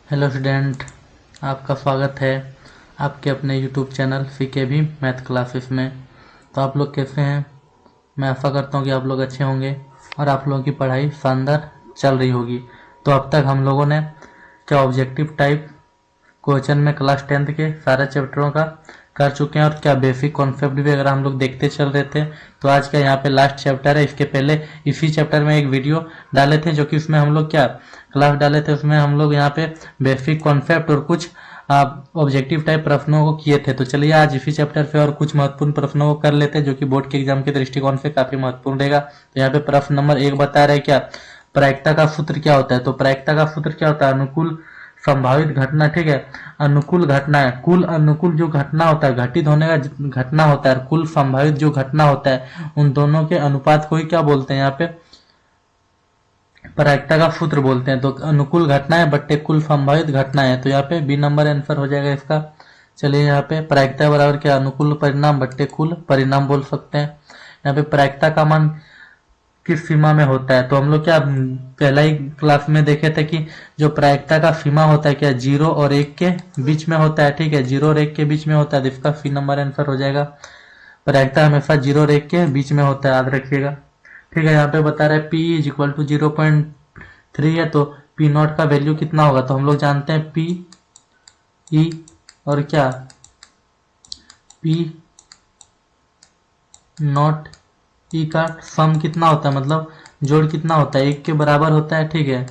Hello student, आपका स्वागत है आपके अपने यूट्यूब चैनल फीके भी मैथ क्लासेस में। तो आप लोग कैसे हैं? मैं आशा करता हूं कि आप लोग अच्छे होंगे और आप लोगों की पढ़ाई शानदार चल रही होगी। तो अब तक हम लोगों ने क्या ऑब्जेक्टिव टाइप क्वेश्चन में क्लास 10th के सारे चैप्टरों का कर चुके हैं और क्या बेसिक कॉन्सेप्ट भी अगर हम लोग देखते चल रहे थे। तो आज का यहाँ पे लास्ट चैप्टर है। इसके पहले इसी चैप्टर में एक वीडियो डाले थे जो कि उसमें हम लोग क्या क्लास डाले थे, उसमें हम लोग यहाँ पे बेसिक कॉन्सेप्ट और कुछ ऑब्जेक्टिव टाइप प्रश्नों को किए थे। तो चलिए आज इसी चैप्टर पे और कुछ महत्वपूर्ण प्रश्नों को कर लेते हैं जो कि बोर्ड के एग्जाम के दृष्टिकोण से काफी महत्वपूर्ण रहेगा। तो यहाँ पे प्रश्न नंबर 1 बता रहे क्या प्रायिकता का सूत्र क्या होता है। तो प्रायिकता का सूत्र क्या होता है? अनुकूल संभावित घटना, ठीक है, अनुकूल घटना है, कुल अनुकूल जो घटना होता है, घटित होने का घटना होता है, कुल संभावित जो घटना होता है, उन दोनों के अनुपात को ही क्या बोलते हैं यहाँ पे? प्रायिकता का सूत्र बोलते हैं। तो अनुकूल घटनाएं बट्टे कुल संभावित घटनाएं, तो यहाँ पे बी नंबर आंसर हो जाएगा इसका। चलिए यहाँ पे प्रायिकता बराबर क्या? अनुकूल परिणाम बट्टे कुल परिणाम बोल सकते हैं। यहाँ पे प्रायिकता का मान किस सीमा में होता है? तो हम लोग क्या पहला ही क्लास में देखे थे कि जो प्रायिकता का सीमा होता है क्या 0 और 1 के बीच में होता है, ठीक है, 0 और 1 के बीच में होता है। तो इसका सी नंबर आंसर हो जाएगा। प्रायिकता हमेशा 0 और 1 के बीच में होता है, याद रखिएगा, ठीक है। यहाँ पे बता रहे P इज इक्वल टू 0.3 है, तो P नॉट का वैल्यू कितना होगा? तो हम लोग जानते हैं P E और क्या P नॉट ई का सम कितना होता है, मतलब जोड़ कितना होता है? 1 के बराबर होता है, ठीक है।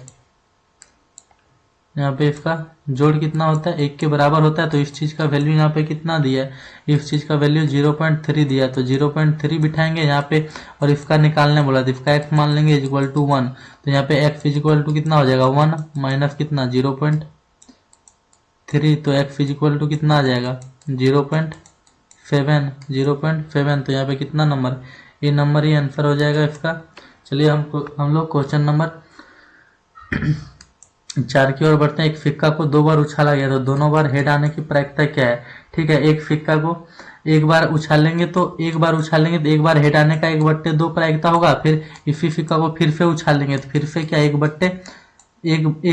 यहाँ पे इसका जोड़ कितना होता है? 1 के बराबर होता है। तो इस चीज का वैल्यू यहाँ पे कितना दिया है? इस चीज का वैल्यू 0.3 दिया है, तो 0.3 बिठाएंगे यहाँ पे और इसका निकालने बोला, तो इसका x मान लेंगे इक्वल टू 1। तो यहाँ पे x इक्वल टू कितना हो जाएगा? 1 माइनस कितना 0.3, तो x इक्वल टू कितना आ जाएगा? 0.7। तो यहाँ पे कितना नंबर? ये नंबर ही आंसर हो जाएगा इसका। चलिए हम लोग क्वेश्चन नंबर 4 की ओर बढ़ते हैं। एक सिक्का को 2 बार उछाला गया तो दोनों बार हेड आने की प्रायिकता क्या है? ठीक है, एक सिक्का को एक बार उछालेंगे तो एक बार हेड आने का 1/2 प्रायिकता होगा। फिर इसी सिक्का को फिर से उछालेंगे तो फिर से क्या एक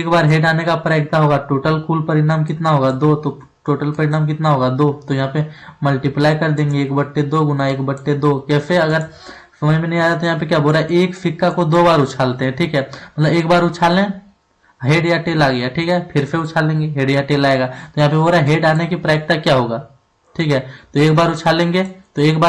बार हेड आने का प्रायिकता होगा। टोटल कुल परिणाम कितना होगा? 2। तो टोटल परिणाम कितना होगा? 2। तो यहाँ पे मल्टीप्लाई कर देंगे 1/2 गुना 1/2। कैसे? अगर समझ में नहीं आया तो यहाँ पे क्या बोल रहा है? एक सिक्का को 2 बार उछालते हैं, ठीक है, मतलब एक बार उछालें हेड या टेल आ गया, ठीक है, फिर से उछालेंगे हेड या टेल आएगा। तो यहाँ पे बोल रहा है हेड आने की प्रायिकता क्या होगा, ठीक है। तो एक बार उछालेंगे तो एक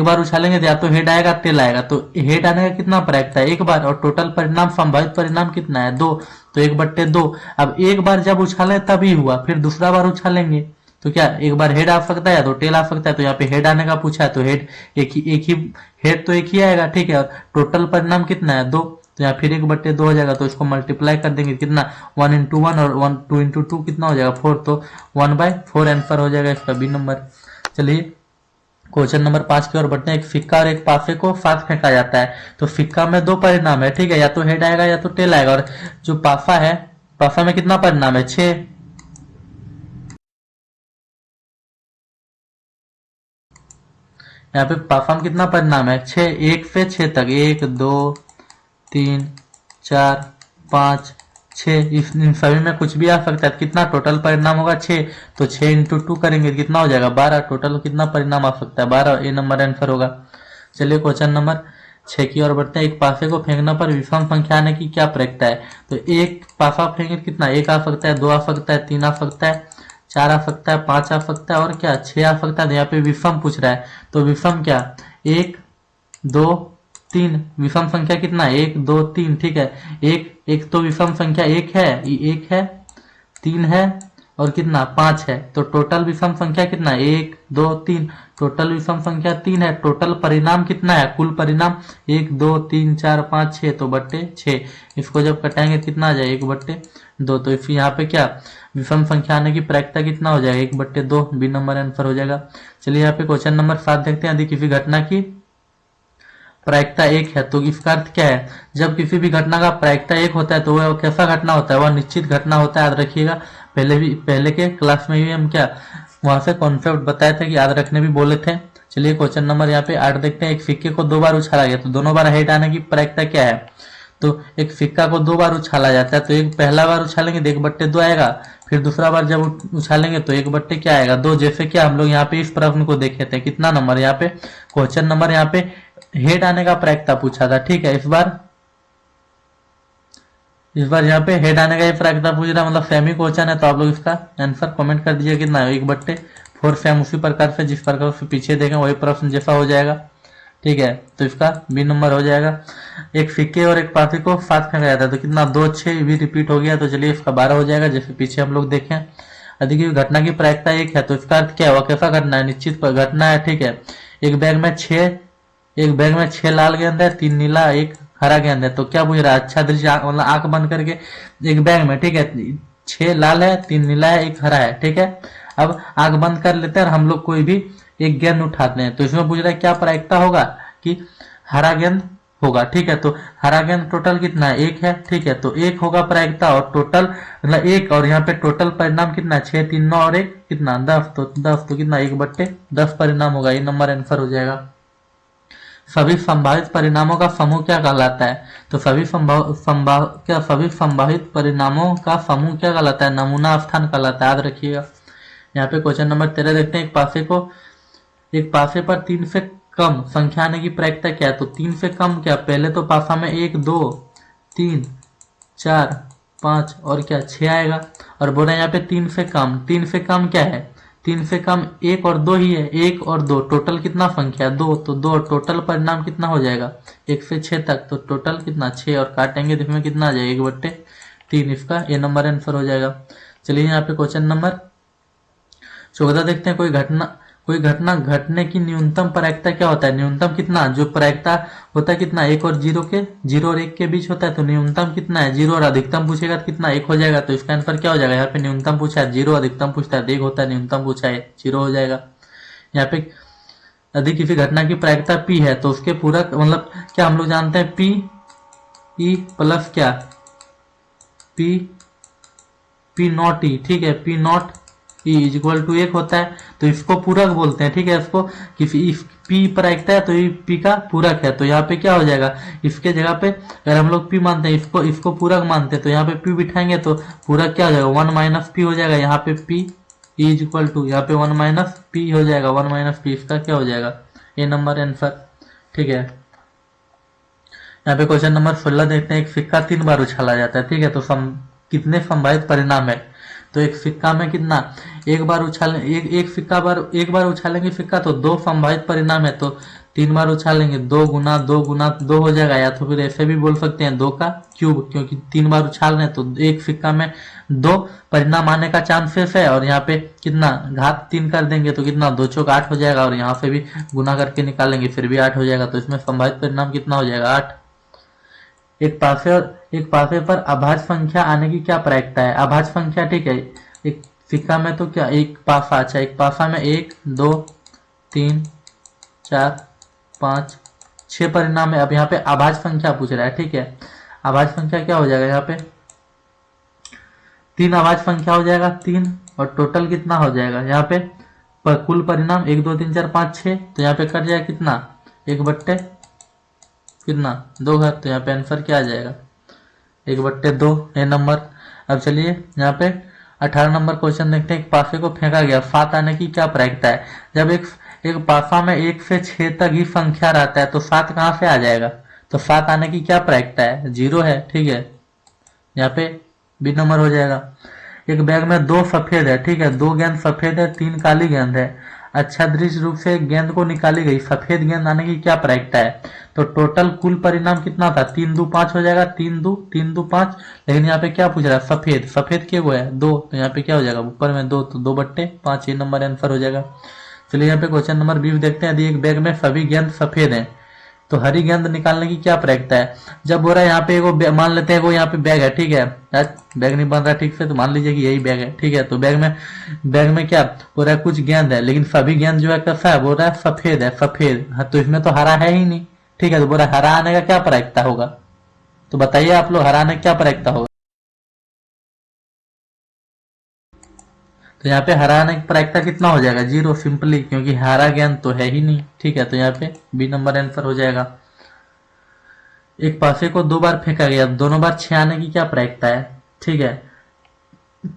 बार उछालेंगे तो या तो हेड आएगा टेल आएगा। तो हेड आने का कितना प्रायिकता है? 1 बार, और टोटल परिणाम संभावित परिणाम कितना है? 2। तो 1/2। अब एक बार जब उछाले तभी हुआ, फिर दूसरा बार उछालेंगे तो क्या एक बार हेड आ सकता है या तो टेल आ सकता है। तो यहाँ पे हेड आने का पूछा है तो हेड एक ही हेड तो एक ही आएगा, ठीक है, और टोटल परिणाम कितना है? 2। तो यहाँ फिर 1/2 हो जाएगा, तो इसको मल्टीप्लाई कर देंगे कितना? 1 into 1 और 2 into 2 कितना हो जाएगा? 4। तो 1/4 आंसर हो जाएगा इसका, बी नंबर। चलिए क्वेश्चन नंबर 5 की ओर बढ़ते हैं। एक सिक्का और एक पासे को साथ फेंका जाता है तो सिक्का में 2 परिणाम है, ठीक है, या तो हेड आएगा या तो टेल आएगा। और जो पासा है, पासा में कितना परिणाम है? 6। यहाँ पे पासा में कितना परिणाम है? 6। 1 से 6 तक, 1 2 3 4 5 6, इन सभी में कुछ भी आ सकता है। कितना टोटल परिणाम होगा? 6। तो 6 into 2 करेंगे कितना हो जाएगा? 12। टोटल कितना परिणाम आ सकता है? 12। ए नंबर आंसर होगा। चलिए क्वेश्चन नंबर 6 की ओर बढ़ते हैं। एक पासे को फेंकने पर विषम संख्या आने की क्या प्रायिकता है? तो एक पासा फेंके कितना? 1 आ सकता है, 2 आ सकता है, 3 आ सकता है, 4 आ सकता है, 5 आ सकता है और क्या 6 आ सकता है। तो यहाँ पे विषम पूछ रहा है तो विषम क्या? 1 2 3। विषम संख्या कितना है? 1 2 3, ठीक है। एक तो विषम संख्या 1 है, 3 है और कितना 5 है। तो टोटल विषम संख्या कितना? 1 2 3। टोटल विषम संख्या 3 है। टोटल परिणाम कितना है? कुल परिणाम 1 2 3 4 5 6, तो बट्टे 6। इसको जब कटाएंगे कितना आ जाएगा? 1/2। तो फिर यहाँ पे क्या विषम संख्या आने की प्रायिकता कितना हो जाएगा? 1/2। बी नंबर आंसर हो जाएगा। चलिए यहाँ पे क्वेश्चन नंबर 7 देखते हैं। यदि किसी घटना की प्रायिकता 1 है तो इसका अर्थ क्या है? जब किसी भी घटना का प्रायिकता 1 होता है तो वह कैसा घटना होता है? वह निश्चित घटना होता है, याद रखिएगा। पहले के क्लास में भी हम क्या वहां से कॉन्सेप्ट बताए थे कि याद रखने भी बोले थे। चलिए क्वेश्चन नंबर यहाँ पे 8 देखते हैं। एक सिक्के को 2 बार उछाला गया तो दोनों बार हेड आने की प्रायिकता क्या है? तो एक सिक्का को 2 बार उछाला जाता है, तो एक पहला बार उछालेंगे तो 1/2 आएगा, फिर दूसरा बार जब उछालेंगे तो 1/2 क्या आएगा 2। जैसे कि हम लोग यहाँ पे इस प्रश्न को देखे थे, कितना नंबर यहाँ पे क्वेश्चन नंबर यहाँ पे हेड आने का प्रायिकता पूछा था, ठीक है। इस बार यहाँ पे हेड आने का ही प्रायिकता पूछ रहा, मतलब सेमी क्वेश्चन है, तो आप लोग इसका आंसर कमेंट कर दीजिए कितना है 1/4। सेम उसी प्रकार से जिस प्रकार से पीछे देखें वही प्रश्न जैसा हो जाएगा, ठीक है। तो इसका बी नंबर हो जाएगा। एक सिक्के और एक पासे को साथ फेंका जाता है, तो कितना 2 6 भी रिपीट हो गया, तो चलिए इसका 12 हो जाएगा, जैसे पीछे हम लोग देखें। यदि घटना की प्रायिकता 1 है तो इसका अर्थ क्या हुआ, कैसा घटना है, निश्चित घटना है, ठीक है। एक बैग में 6 लाल गेंद है, 3 नीला, 1 हरा गेंद है, तो क्या पूछ रहा है, अच्छा दृश्य मतलब आंख बंद करके एक बैग में, ठीक है, 6 लाल है, 3 नीला है, 1 हरा है, ठीक है। अब आंख बंद कर लेते हैं और हम लोग कोई भी एक गेंद उठाते हैं, तो इसमें पूछ रहा है क्या प्रायिकता होगा कि हरा गेंद होगा, ठीक है। तो हरा गेंद टोटल कितना है 1 है, ठीक है, तो 1 होगा प्रायिकता, और टोटल मतलब 1, और यहाँ पे टोटल परिणाम कितना 6 3 9 और 1 कितना 10, तो 10 तो कितना 1/10 परिणाम होगा, ये नंबर आंसर हो जाएगा। सभी संभावित परिणामों का समूह क्या कहलाता है, तो सभी संभावित परिणामों का समूह क्या कहलाता है, नमूना स्थान कहलाता है, याद रखिएगा। यहाँ पे क्वेश्चन नंबर 13 देखते हैं, एक पासे पर 3 से कम संख्या आने की प्रायिकता क्या है, तो 3 से कम क्या, पहले तो पासा में 1 2 3 4 5 और क्या 6 आएगा, और बोला यहाँ पे 3 से कम क्या है, 3 से कम 1 और 2 ही है, 1 और 2 टोटल कितना संख्या 2, तो 2 टोटल परिणाम कितना हो जाएगा 1 से 6 तक, तो टोटल कितना 6, और काटेंगे तो इसमें कितना आ जाएगा 1/3, इसका ये नंबर आंसर हो जाएगा। चलिए यहाँ पे क्वेश्चन नंबर 14 देखते हैं, कोई घटना घटने की न्यूनतम प्रायिकता क्या होता है, न्यूनतम कितना, जो प्रायिकता होता है कितना 1 और 1 के बीच होता है, तो न्यूनतम कितना है 0, और अधिकतम पूछेगा तो कितना 1 हो जाएगा, तो इसका आंसर क्या हो जाएगा, यहाँ पे न्यूनतम पूछा है 0, अधिकतम पूछता है 1 होता है, न्यूनतम पूछा है 0 हो जाएगा। यहाँ पे यदि किसी घटना की प्रायिकता P है तो उसके पूरक मतलब क्या हम लोग जानते हैं P E प्लस क्या P नॉट E, ठीक है, P not E is equal to 1 होता है, तो इसको पूरक बोलते हैं, ठीक है। इसको किसी P प्रायिकता है तो ये P का पूरक है, तो यहाँ पे क्या हो जाएगा, इसके जगह पे अगर हम लोग P मानते हैं, इसको पूरक मानते हैं, तो यहाँ पे P बिठाएंगे तो पूरक क्या हो जाएगा 1 माइनस P हो जाएगा, यहाँ पे P E is equal to यहाँ पे 1 माइनस P हो जाएगा, 1 माइनस P, इसका क्या हो जाएगा ये नंबर आंसर, ठीक है। यहाँ पे क्वेश्चन नंबर 16 देखते हैं, एक सिक्का 3 बार उछाला जाता है, ठीक है, तो कितने संभावित परिणाम है, तो एक सिक्का में कितना एक बार उछालेंगे सिक्का तो 2 संभावित परिणाम है, तो 3 बार उछालेंगे 2 गुना 2 गुना 2 हो जाएगा, या तो फिर ऐसे भी बोल सकते हैं 2 का क्यूब, क्योंकि 3 बार उछाल रहे हैं तो एक सिक्का में 2 परिणाम आने का चांसेस है, और यहाँ पे कितना घात 3 कर देंगे तो कितना 2 चौक 8 हो जाएगा, और यहाँ से भी गुना करके निकालेंगे फिर भी 8 हो जाएगा, तो इसमें संभावित परिणाम कितना हो जाएगा 8। एक पासे पर अभाज्य संख्या आने की क्या प्रायिकता है, अभाज्य संख्या, ठीक है, एक सिक्का में तो क्या एक पासा, अच्छा एक पासा में 1 2 3 4 5 6 परिणाम है। अब यहाँ पे अभाज्य संख्या पूछ रहा है, ठीक है, अभाज्य संख्या क्या हो जाएगा, यहाँ पे 3 अभाज्य संख्या हो जाएगा 3, और टोटल कितना हो जाएगा यहाँ पे कुल परिणाम 1 2 3 4 5 6, तो यहाँ पे कट जाएगा कितना 1/2 कितना 2 घर, तो यहाँ पे आंसर क्या आ जाएगा 1/2 ये नंबर। अब चलिए यहाँ पे 18 नंबर क्वेश्चन देखते हैं, एक पासे को फेंका गया 7 आने की क्या प्रायिकता है, जब एक पासा में 1 से 6 तक ही संख्या रहता है तो 7 कहाँ से आ जाएगा, तो 7 आने की क्या प्रायिकता है 0 है, ठीक है, यहाँ पे बी नंबर हो जाएगा। एक बैग में 2 सफेद है, ठीक है, 2 गेंद सफेद है 3 काली गेंद है, अच्छा दृश्य रूप से गेंद को निकाली गई, सफेद गेंद आने की क्या प्रायिकता है, तो टोटल कुल परिणाम कितना था 3 2 5 हो जाएगा, 3 2 5, लेकिन यहाँ पे क्या पूछ रहा है सफेद क्या वो है 2, तो यहाँ पे क्या हो जाएगा ऊपर में 2 तो 2/5 ये नंबर आंसर हो जाएगा। चलिए यहाँ पे क्वेश्चन नंबर 20 देखते हैं, यदि एक बैग में सभी गेंद सफेद है तो हरी गेंद निकालने की क्या प्रायिकता है, जब हो रहा है यहाँ पे एगो मान लेते हैं यहाँ पे बैग है, ठीक है, बैग नहीं बन रहा ठीक से, तो मान लीजिए कि यही बैग है, ठीक है, तो बैग में क्या हो रहा है कुछ गेंद है, लेकिन सभी गेंद जो है कैसा है बोल रहा है सफेद है, तो इसमें तो हरा है ही नहीं, ठीक है, तो बोल रहा है हरा आने का क्या प्रायिकता होगा, तो बताइए आप लोग हरा आने का क्या प्रायिकता होगा, तो यहाँ पे हरा आने की प्रायिकता कितना हो जाएगा 0 सिंपली, क्योंकि हरा गेंद तो है ही नहीं, ठीक है, तो यहाँ पे बी नंबर आंसर हो जाएगा। एक पासे को 2 बार फेंका गया, दोनों बार 6 आने की क्या प्रायिकता है? ठीक है,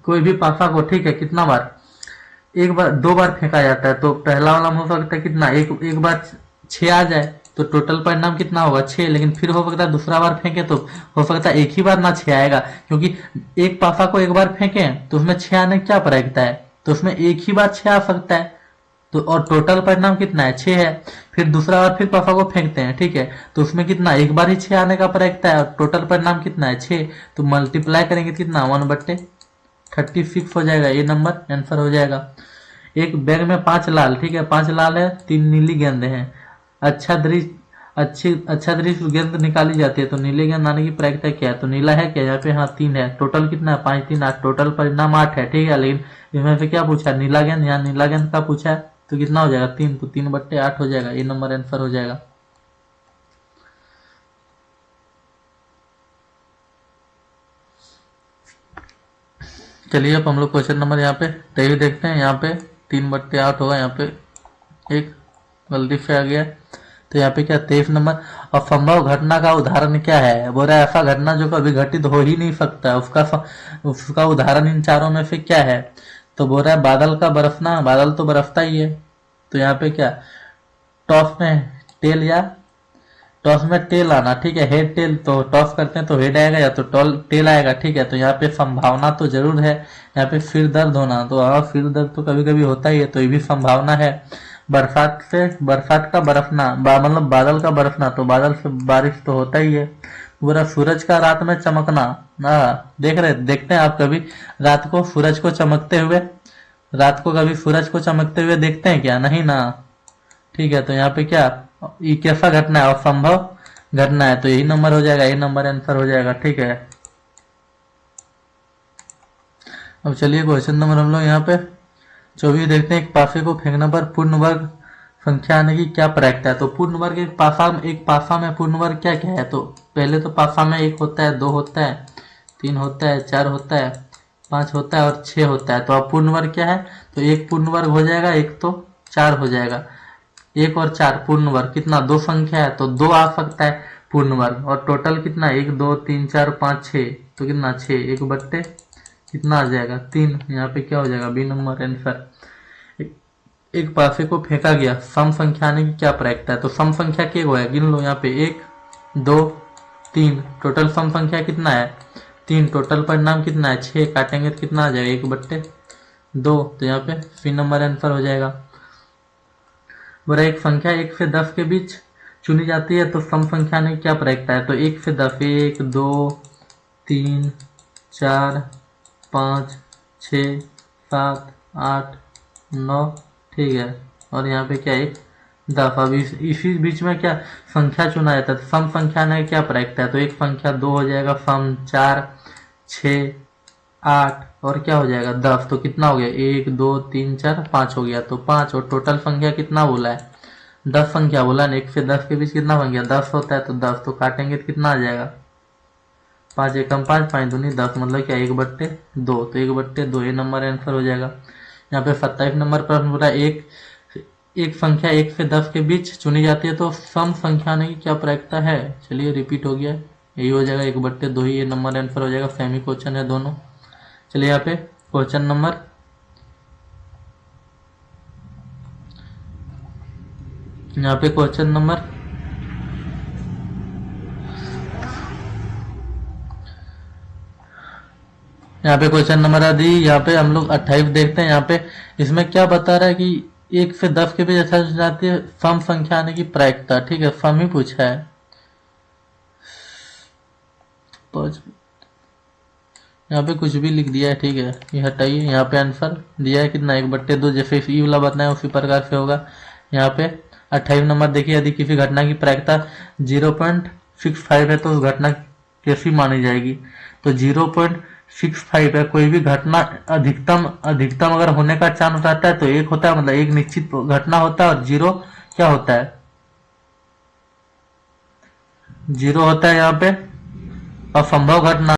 कोई भी पासा को, ठीक है, कितना बार, एक बार 2 बार फेंका जाता है, तो पहला वाला में हो सकता है कितना, एक बार 6 आ जाए, तो टोटल परिणाम कितना होगा 6। लेकिन फिर हो सकता है दूसरा बार फेंके तो हो सकता है एक ही बार ना 6 आएगा, क्योंकि एक पासा को एक बार फेंके तो उसमें 6 आने की क्या प्रायिकता है, तो उसमें एक ही बार 6 आ सकता है। तो और टोटल परिणाम कितना है 6 है। फिर दूसरा बार फिर पासा को फेंकते हैं, ठीक है, तो उसमें कितना, एक बार ही 6 आने का प्रायिकता है, और टोटल परिणाम कितना है 6। तो मल्टीप्लाई करेंगे कितना, 1/36 हो जाएगा, ये नंबर आंसर हो जाएगा। एक बैग में 5 लाल, ठीक है, 5 लाल है, 3 नीली गेंद है, अच्छा दृश्य, अच्छा दृश्य गेंद निकाली जाती है, तो नीले गेंद आने की प्रायिकता क्या है, तो नीला है क्या यहाँ पे, हाँ 3 है, टोटल कितना है 5 3 8, टोटल परिणाम 8 है, ठीक है। लेकिन इसमें से क्या पूछा, नीला गेंद, यहाँ नीला गेंद का पूछा है, तो कितना हो जाएगा 3, तो 3/8 हो जाएगा, ये नंबर आंसर हो जाएगा। चलिए अब हम लोग क्वेश्चन नंबर यहाँ पे 23 देखते हैं। यहाँ पे 3/8 होगा, यहाँ पे एक गलती से आ गया, तो यहाँ पे क्या 23 नंबर, असंभव घटना का उदाहरण क्या है? बोल रहा है ऐसा घटना जो कभी घटित हो ही नहीं सकता, उसका उदाहरण इन चारों में से क्या है? तो बोल रहा है बादल का बरसना, बादल तो बरसता ही है, तो यहाँ पे क्या, टॉस में टेल, या टॉस में टेल आना, ठीक है, हेड टेल, तो टॉस करते हैं तो हेड आएगा या तो टेल आएगा, ठीक है। तो यहाँ पे संभावना तो जरूर है, यहाँ पे सिर दर्द होना, तो हाँ सिर दर्द तो कभी कभी होता ही है, तो ये भी संभावना है। बरसात का बरसना, मतलब बादल का बरसना, तो बादल से बारिश तो होता ही है। पूरा सूरज का रात में चमकना, हाँ देखते हैं आप कभी रात को सूरज को चमकते हुए, रात को कभी सूरज को चमकते हुए देखते हैं क्या? नहीं ना, ठीक है। तो यहाँ पे क्या, ये कैसा घटना है, असंभव घटना है, तो यही नंबर हो जाएगा, यही नंबर आंसर हो जाएगा, ठीक है। अब चलिए क्वेश्चन नंबर हम लोग यहाँ पे 24 देखते हैं। एक पासे को फेंकने पर पूर्ण वर्ग संख्या आने की क्या प्रायिकता है? तो पूर्ण वर्ग, एक पासा में पूर्ण वर्ग क्या क्या है? तो पहले तो पासा में 1 होता है, 2 होता है, 3 होता है, 4 होता है, 5 होता है और 6 होता है। तो अब पूर्ण वर्ग क्या है? तो एक पूर्ण वर्ग हो जाएगा, एक तो 4 हो जाएगा, 1 और 4 पूर्ण वर्ग कितना, 2 संख्या है तो 2 आ सकता है पूर्ण वर्ग, और टोटल कितना 1 2 3 4 5 6, तो कितना 6, 1/, कितना आ जाएगा 3, यहाँ पे क्या हो जाएगा, बी नंबर आंसर। एक पासे को फेंका गया, सम संख्या आने की क्या प्रायिकता है? तो सम संख्या क्या है, गिन लो यहाँ पे 1 2 3, टोटल सम संख्या कितना है 3, टोटल परिणाम कितना है 6, काटेंगे तो कितना आ जाएगा 1/2, तो यहाँ पे सी नंबर आंसर हो जाएगा। बोला एक संख्या 1 से 10 के बीच चुनी जाती है तो सम संख्या आने की क्या प्रायिकता है? तो 1 से 10, 1 2 3 4 5 6 7 8 9, ठीक है, और यहाँ पे क्या एक 10। अब इसी बीच में क्या संख्या चुना जाता है, तो सम संख्या ने क्या प्रायिकता है? तो एक संख्या 2 हो जाएगा, सम 4 6 8 और क्या हो जाएगा 10, तो कितना हो गया 1 2 3 4 5 हो गया, तो 5, और टोटल संख्या कितना बोला है 10 संख्या बोला ना, 1 से 10 के बीच कितना बन गया 10 होता है, तो 10 तो काटेंगे तो कितना आ जाएगा 5 एकम 5 5 दूनी 10, मतलब क्या 1/2, तो 1/2 ये नंबर आंसर हो जाएगा। यहाँ पे 27 नंबर पर बोला एक संख्या 1 से 10 के बीच चुनी जाती है तो सम संख्या आने की क्या प्रायिकता है? चलिए रिपीट हो गया, यही हो जाएगा 1/2 ही, ये नंबर आंसर हो जाएगा, सेमी क्वेश्चन है दोनों। चलिए यहाँ पे क्वेश्चन नंबर यहाँ पे क्वेश्चन नंबर यहाँ पे क्वेश्चन नंबर आदि यहाँ पे हम लोग 28 देखते हैं। यहाँ पे इसमें क्या बता रहा है कि 1 से 10 के बीच ऐसा जाती है सम संख्या आने की प्रायिकता, ठीक है, सम ही पूछा है। यहाँ पे कुछ भी लिख दिया है, ठीक है, ये हटाइए, यहाँ पे आंसर दिया है कितना 1/2, जैसे ई वाला बताया उसी प्रकार से होगा। यहाँ पे 28 नंबर देखिए, यदि किसी घटना की प्रायिकता 0.65 है तो उस घटना कैसी मानी जाएगी? तो 0.65 है, कोई भी घटना अधिकतम अगर होने का चांस रहता है तो 1 होता है, मतलब एक निश्चित घटना होता है, और 0 क्या होता है 0 होता है यहाँ पे असंभव घटना।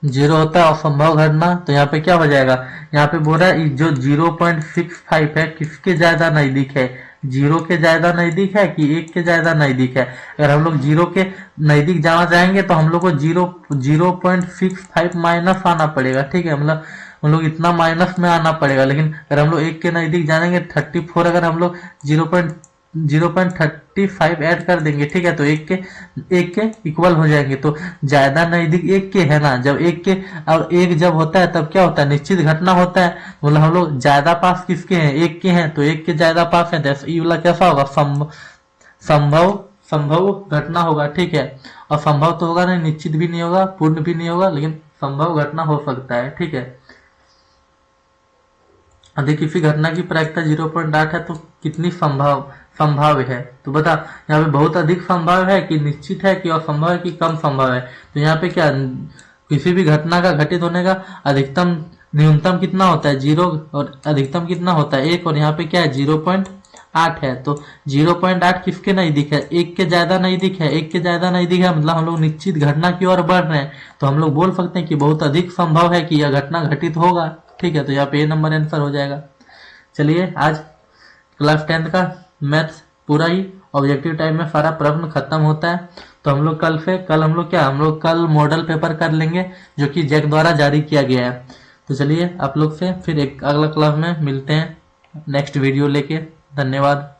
जीरो होता है असंभव घटना, तो यहाँ पे क्या हो जाएगा, यहाँ पे बोल रहा है जो 0.65 है किसके ज्यादा नजदीक है, जीरो के ज्यादा नजदीक है कि एक के ज्यादा नजदीक है। अगर हम लोग जीरो के नजदीक जाना चाहेंगे तो हम लोग को 0.65 माइनस आना पड़ेगा, ठीक है, मतलब हम लोग इतना माइनस में आना पड़ेगा। लेकिन अगर हम लोग एक के नजदीक जाएंगे 34, अगर हम लोग 0.35 ऐड कर देंगे, ठीक है, तो एक के इक्वल हो जाएंगे। तो ज्यादा नजदीक एक के है ना, जब एक के और एक जब होता है तब क्या होता है, निश्चित घटना होता है। मतलब हम लोग ज्यादा पास किसके हैं, एक के हैं, तो एक के ज्यादा पास है, तो ये वाला कैसा होगा, संभव संभव घटना होगा, ठीक है। और संभव तो होगा नहीं, निश्चित भी नहीं होगा, पूर्ण भी नहीं होगा, लेकिन संभव घटना हो सकता है, ठीक है। यदि किसी घटना की प्रायिकता 0.8 है तो कितनी संभाव्य है, तो बता, यहाँ पे बहुत अधिक संभव है कि निश्चित है कि असंभव है कि कम संभव है। तो यहाँ पे क्या, किसी भी घटना का घटित होने का अधिकतम न्यूनतम कितना होता है 0, और अधिकतम कितना होता है 1, और यहाँ पे क्या है 0.8 है। तो 0.8 किसके नजदीक है, एक के ज्यादा नजदीक है, एक के ज्यादा नजदीक है, मतलब हम लोग निश्चित घटना की ओर बढ़ रहे हैं। तो हम लोग बोल सकते हैं कि बहुत अधिक संभव है कि यह घटना घटित होगा, ठीक है। तो यहाँ पे ए नंबर आंसर हो जाएगा। चलिए, आज क्लास 10th का मैथ्स पूरा ही ऑब्जेक्टिव टाइप में सारा प्रश्न खत्म होता है। तो हम लोग कल हम लोग कल मॉडल पेपर कर लेंगे जो कि जैक द्वारा जारी किया गया है। तो चलिए, आप लोग से फिर एक अगला क्लास में मिलते हैं नेक्स्ट वीडियो लेके। धन्यवाद।